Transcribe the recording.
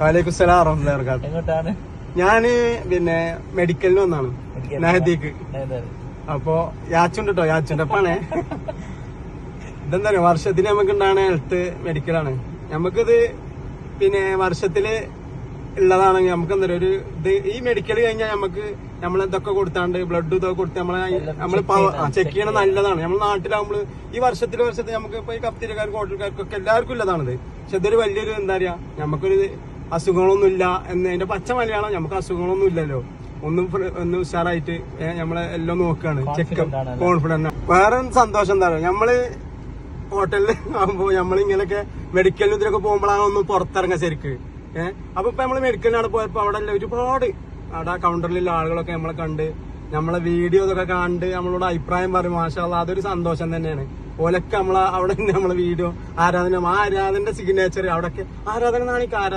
വലൈക്കും സലാം വറഹ്മത്തുള്ളാഹി വബറകാതുഹു. എങ്ങോട്ടാണ്? ഞാന് പിന്നെ മെഡിക്കലിന് വന്നാണ് നഹദിക്ക്. അപ്പൊ യാച്ചുണ്ട് കേട്ടോ, യാച്ചുണ്ടപ്പാണേ. ഇതെന്താ പറയാ, വർഷത്തിൽ നമുക്ക് ഉണ്ടാകുന്ന ഹെൽത്ത് മെഡിക്കലാണ്. നമുക്കിത് പിന്നെ വർഷത്തില് ഉള്ളതാണെങ്കിൽ നമുക്ക് എന്താ ഒരു ഇത് ഈ മെഡിക്കൽ കഴിഞ്ഞാൽ നമുക്ക് നമ്മളിതൊക്കെ കൊടുത്താണ്ട് ബ്ലഡ് ഇതൊക്കെ കൊടുത്ത് നമ്മള് ചെക്ക് ചെയ്യണത് നല്ലതാണ്. നമ്മുടെ നാട്ടിലാകുമ്പോൾ ഈ വർഷത്തിൽ നമുക്ക് ഇപ്പൊ ഈ കഫ്തീരക്കാർക്ക് ഹോട്ടൽക്കാർക്കൊക്കെ എല്ലാവർക്കും ഉള്ളതാണിത്. പക്ഷെ ഇതൊരു വലിയൊരു എന്താ പറയാ, നമുക്കൊരു അസുഖങ്ങളൊന്നുമില്ല എന്ന് അതിന്റെ പച്ച മലയാളം, നമുക്ക് അസുഖങ്ങളൊന്നും ഇല്ലല്ലോ, ഒന്ന് ഉഷാറായിട്ട് നമ്മളെ എല്ലാം നോക്കുകയാണ്, ചെക്കപ്പ് കോൺഫിഡന്റ്. വേറെ സന്തോഷം എന്താ പറയുക, നമ്മള് ഹോട്ടലിൽ ആകുമ്പോ നമ്മളിങ്ങനെയൊക്കെ മെഡിക്കലിന് ഇതിലൊക്കെ പോകുമ്പോഴാണ് ഒന്ന് പുറത്തിറങ്ങാൻ ശരിക്ക്. അപ്പൊ ഇപ്പൊ നമ്മള് മെഡിക്കലിനാണ് പോയപ്പോ അവിടെ ഒരുപാട് അവിടെ കൗണ്ടറിലുള്ള ആളുകളൊക്കെ നമ്മളെ കണ്ട് നമ്മളെ വീഡിയോ ഇതൊക്കെ കണ്ട് നമ്മളോട് അഭിപ്രായം പറയും. മാഷാ അല്ലാഹ്, അതൊരു സന്തോഷം തന്നെയാണ്. ഓലൊക്കെ നമ്മളെ അവിടെ നമ്മളെ വീഡിയോ ആരാധന സിഗ്നേച്ചർ അവിടെയൊക്കെ ആരാധന നാണിക്ക്